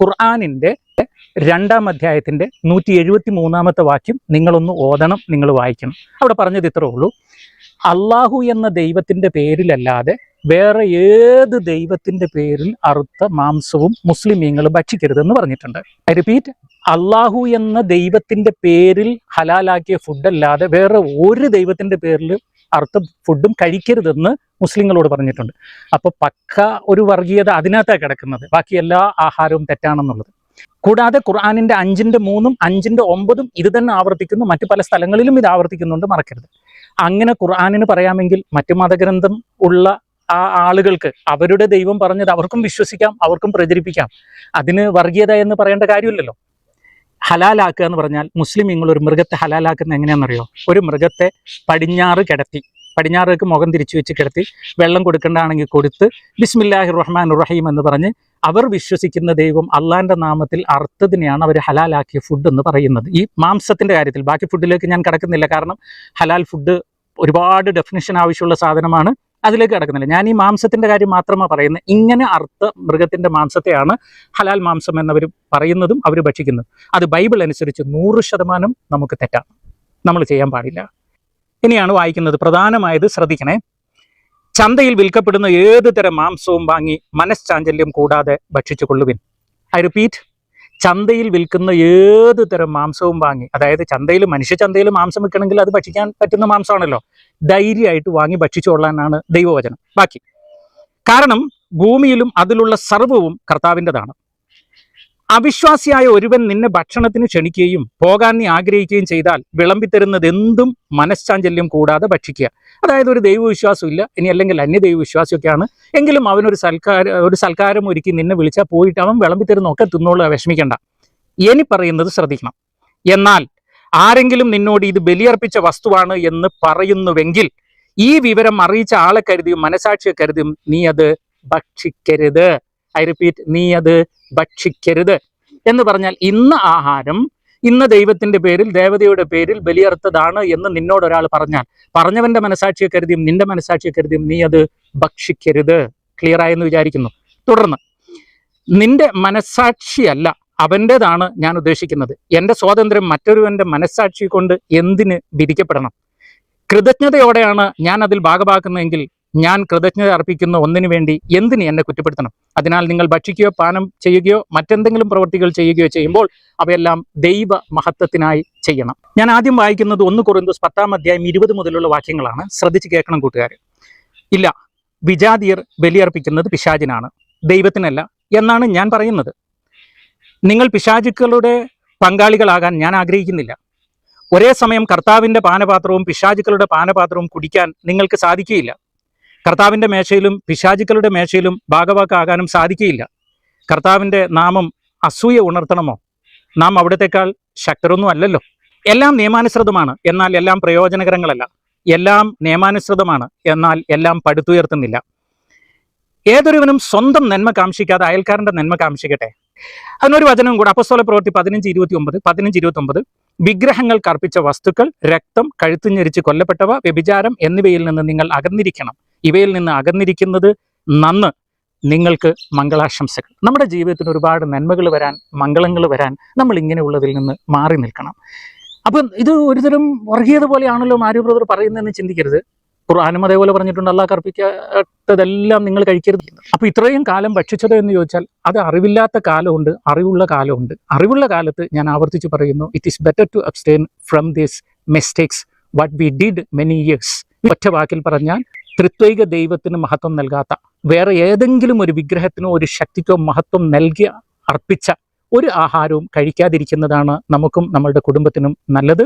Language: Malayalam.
ഖുർആനിൻ്റെ 2-ാം അധ്യായത്തിൻ്റെ 173-ാമത്തെ വാക്യം നിങ്ങളൊന്ന് ഓതണം, നിങ്ങൾ വായിക്കണം. അവിടെ പറഞ്ഞത് ഇത്രേ ഉള്ളൂ: അള്ളാഹു എന്ന ദൈവത്തിൻ്റെ പേരിലല്ലാതെ വേറെ ഏത് ദൈവത്തിൻ്റെ പേരിൽ അറുത്ത മാംസവും മുസ്ലിമീങ്ങൾ ഭക്ഷിക്കരുതെന്ന് പറഞ്ഞിട്ടുണ്ട്. ഐ റിപ്പീറ്റ്, അള്ളാഹു എന്ന ദൈവത്തിൻ്റെ പേരിൽ ഹലാലാക്കിയ ഫുഡല്ലാതെ വേറെ ഒരു ദൈവത്തിൻ്റെ പേരിൽ അറുത്ത ഫുഡും കഴിക്കരുതെന്ന് മുസ്ലിങ്ങളോട് പറഞ്ഞിട്ടുണ്ട്. അപ്പോൾ പക്ക ഒരു വർഗീയത അതിനകത്താണ് കിടക്കുന്നത്. ബാക്കി എല്ലാ ആഹാരവും തെറ്റാണെന്നുള്ളത്. കൂടാതെ ഖുർആനിൻ്റെ 5:3 5:9 ഇത് തന്നെ ആവർത്തിക്കുന്നു. മറ്റു പല സ്ഥലങ്ങളിലും ഇത് ആവർത്തിക്കുന്നുണ്ട്, മറക്കരുത്. അങ്ങനെ ഖുർആനിന് പറയാമെങ്കിൽ മറ്റു മതഗ്രന്ഥം ഉള്ള ആ ആളുകൾക്ക് അവരുടെ ദൈവം പറഞ്ഞത് അവർക്കും വിശ്വസിക്കാം, അവർക്കും പ്രചരിപ്പിക്കാം. അതിന് വർഗീയത എന്ന് പറയേണ്ട കാര്യമില്ലല്ലോ. ഹലാലാക്കുക എന്ന് പറഞ്ഞാൽ മുസ്ലിമീങ്ങൾ ഒരു മൃഗത്തെ ഹലാലാക്കുന്ന എങ്ങനെയാണെന്നറിയോ? ഒരു മൃഗത്തെ പടിഞ്ഞാറേക്ക് മുഖം തിരിച്ചു വെച്ച് കിടത്തി വെള്ളം കൊടുക്കേണ്ടതാണെങ്കിൽ കൊടുത്ത് ബിസ്മില്ലാഹിർ റഹ്മാനിർ റഹീം എന്ന് പറഞ്ഞ് അവർ വിശ്വസിക്കുന്ന ദൈവം അള്ളാൻ്റെ നാമത്തിൽ അർത്ഥത്തിനെയാണ് അവർ ഹലാലാക്കിയ ഫുഡ് എന്ന് പറയുന്നത്. ഈ മാംസത്തിൻ്റെ കാര്യത്തിൽ ബാക്കി ഫുഡിലേക്ക് ഞാൻ കിടക്കുന്നില്ല, കാരണം ഹലാൽ ഫുഡ് ഒരുപാട് ഡെഫിനിഷൻ ആവശ്യമുള്ള സാധനമാണ്, അതിലേക്ക് കിടക്കുന്നില്ല. ഞാൻ ഈ മാംസത്തിൻ്റെ കാര്യം മാത്രമാണ് പറയുന്നത്. ഇങ്ങനെ അർത്ഥ മൃഗത്തിൻ്റെ മാംസത്തെയാണ് ഹലാൽ മാംസം എന്നവർ പറയുന്നതും അവർ ഭക്ഷിക്കുന്നതും. അത് ബൈബിൾ അനുസരിച്ച് 100% നമുക്ക് തെറ്റാണ്, നമ്മൾ ചെയ്യാൻ പാടില്ല. ഇനിയാണ് വായിക്കുന്നത്. പ്രധാനമായത് ശ്രദ്ധിക്കണേ: ചന്തയിൽ വിൽക്കപ്പെടുന്ന ഏത് തരം മാംസവും വാങ്ങി മനഃചാഞ്ചല്യം കൂടാതെ ഭക്ഷിച്ചു കൊള്ളുവിൻ. ഐ റിപ്പീറ്റ്, ചന്തയിൽ വിൽക്കുന്ന ഏത് തരം മാംസവും വാങ്ങി, അതായത് മനുഷ്യ ചന്തയിൽ മാംസം വിൽക്കണമെങ്കിൽ അത് ഭക്ഷിക്കാൻ പറ്റുന്ന മാംസമാണല്ലോ, ധൈര്യമായിട്ട് വാങ്ങി ഭക്ഷിച്ചു കൊള്ളാനാണ് ദൈവവചനം. ബാക്കി കാരണം ഭൂമിയിലും അതിലുള്ള സർവ്വവും കർത്താവിൻ്റെതാണ്. അവിശ്വാസിയായ ഒരുവൻ നിന്നെ ഭക്ഷണത്തിന് ക്ഷണിക്കുകയും പോകാൻ നീ ആഗ്രഹിക്കുകയും ചെയ്താൽ വിളമ്പിത്തരുന്നത് എന്തും മനഃചാഞ്ചല്യം കൂടാതെ ഭക്ഷിക്കുക. അതായത് ഒരു ദൈവവിശ്വാസം ഇല്ല, ഇനി അല്ലെങ്കിൽ അന്യ ദൈവവിശ്വാസമൊക്കെയാണ് എങ്കിലും അവനൊരു സൽക്കാരം ഒരുക്കി നിന്നെ വിളിച്ചാൽ പോയിട്ട് അവൻ വിളമ്പിത്തരുന്നൊക്കെ തിന്നോളുക, വിഷമിക്കേണ്ട. ഇനി പറയുന്നത് ശ്രദ്ധിക്കണം: എന്നാൽ ആരെങ്കിലും നിന്നോട് ഇത് ബലിയർപ്പിച്ച വസ്തുവാണ് എന്ന് പറയുന്നുവെങ്കിൽ ഈ വിവരം അറിയിച്ച ആളെ കരുതിയും മനസാക്ഷിയെ കരുതിയും നീ അത് ഭക്ഷിക്കരുത്. ഐ റിപ്പീറ്റ്, നീ അത് ഭക്ഷിക്കരുത് എന്ന് പറഞ്ഞാൽ ഇന്ന ആഹാരം ഇന്ന ദൈവത്തിന്റെ പേരിൽ ദേവതയുടെ പേരിൽ ബലിയർത്തതാണ് എന്ന് നിന്നോട് ഒരാൾ പറഞ്ഞവന്റെ മനസാക്ഷിയെ കരുതിയും നിന്റെ മനസാക്ഷിയെ കരുതിയും നീ അത് ഭക്ഷിക്കരുത്. ക്ലിയർ ആയെന്ന് വിചാരിക്കുന്നു. തുടർന്ന്, നിന്റെ മനസാക്ഷിയല്ല അവൻ്റെതാണ് ഞാൻ ഉദ്ദേശിക്കുന്നത്. എൻ്റെ സ്വാതന്ത്ര്യം മറ്റൊരുവൻ്റെ മനസാക്ഷി കൊണ്ട് എന്തിന് വിധിക്കപ്പെടണം? കൃതജ്ഞതയോടെയാണ് ഞാൻ അതിൽ ഭാഗമാക്കുന്നതെങ്കിൽ ഞാൻ കൃതജ്ഞത അർപ്പിക്കുന്ന ഒന്നിനു വേണ്ടി എന്തിന് എന്നെ കുറ്റപ്പെടുത്തണം? അതിനാൽ നിങ്ങൾ ഭക്ഷിക്കുകയോ പാനം ചെയ്യുകയോ മറ്റെന്തെങ്കിലും പ്രവൃത്തികൾ ചെയ്യുകയോ ചെയ്യുമ്പോൾ അവയെല്ലാം ദൈവ മഹത്വത്തിനായി ചെയ്യണം. ഞാൻ ആദ്യം വായിക്കുന്നത് 1 കൊറിന്തോസ് 10-ാം അധ്യായം 20 മുതലുള്ള വാക്യങ്ങളാണ്. ശ്രദ്ധിച്ച് കേൾക്കണം കൂട്ടുകാർ. ഇല്ല, വിജാതിയർ ബലിയർപ്പിക്കുന്നത് പിശാചിനാണ്, ദൈവത്തിനല്ല എന്നാണ് ഞാൻ പറയുന്നത്. നിങ്ങൾ പിശാചുക്കളുടെ പങ്കാളികളാകാൻ ഞാൻ ആഗ്രഹിക്കുന്നില്ല. ഒരേ സമയം കർത്താവിൻ്റെ പാനപാത്രവും പിശാചുക്കളുടെ പാനപാത്രവും കുടിക്കാൻ നിങ്ങൾക്ക് സാധിക്കുകയില്ല. കർത്താവിൻ്റെ മേശയിലും പിശാചുക്കളുടെ മേശയിലും ഭാഗവാക്കാകാനും സാധിക്കുകയില്ല. കർത്താവിൻ്റെ നാമം അസൂയ ഉണർത്തണമോ? നാം അവിടത്തേക്കാൾ ശക്തരൊന്നും അല്ലല്ലോ. എല്ലാം നിയമാനുസൃതമാണ്, എന്നാൽ എല്ലാം പ്രയോജനകരങ്ങളല്ല. എല്ലാം നിയമാനുസൃതമാണ്, എന്നാൽ എല്ലാം പടുത്തുയർത്തുന്നില്ല. ഏതൊരുവനും സ്വന്തം നന്മ കാംക്ഷിക്കാതെ അയൽക്കാരൻ്റെ നന്മ കാംക്ഷിക്കട്ടെ. അതിനൊരു വചനവും കൂടെ, അപ്പോസ്തല പ്രവൃത്തി 15:29 വിഗ്രഹങ്ങൾക്ക് അർപ്പിച്ച വസ്തുക്കൾ, രക്തം, കഴുത്തുഞ്ഞെരിച്ച് കൊല്ലപ്പെട്ടവ, വ്യഭിചാരം എന്നിവയിൽ നിന്ന് നിങ്ങൾ അകന്നിരിക്കണം. ഇവയിൽ നിന്ന് അകന്നിരിക്കുന്നത് നന്ന്. നിങ്ങൾക്ക് മംഗളാശംസകൾ. നമ്മുടെ ജീവിതത്തിന് ഒരുപാട് നന്മകൾ വരാൻ, മംഗളങ്ങൾ വരാൻ നമ്മൾ ഇങ്ങനെയുള്ളതിൽ നിന്ന് മാറി നിൽക്കണം. അപ്പം ഇത് ഒരുതരം വർഗീയത പോലെയാണല്ലോ മാര്യു ബ്രദർ പറയുന്നതെന്ന് ചിന്തിക്കരുത്. ഖുർആനും അതേപോലെ പറഞ്ഞിട്ടുണ്ട്, അല്ലാഹ് കർപ്പിക്കാത്തതെല്ലാം നിങ്ങൾ കഴിക്കരുത്. അപ്പോൾ ഇത്രയും കാലം ഭക്ഷിച്ചത് എന്ന് ചോദിച്ചാൽ അത് അറിവില്ലാത്ത കാലമുണ്ട്, അറിവുള്ള കാലമുണ്ട്. അറിവുള്ള കാലത്ത് ഞാൻ ആവർത്തിച്ച് പറയുന്നു, it is better to abstain from these mistakes what we did many years. ഒറ്റ വാക്കിൽ പറഞ്ഞാൽ, ത്രിത്വൈക ദൈവത്തിന് മഹത്വം നൽകാത്ത വേറെ ഏതെങ്കിലും ഒരു വിഗ്രഹത്തിനോ ഒരു ശക്തിക്കോ മഹത്വം നൽകി അർപ്പിച്ച ഒരു ആഹാരവും കഴിക്കാതിരിക്കുന്നതാണ് നമുക്കും നമ്മളുടെ കുടുംബത്തിനും നല്ലത്.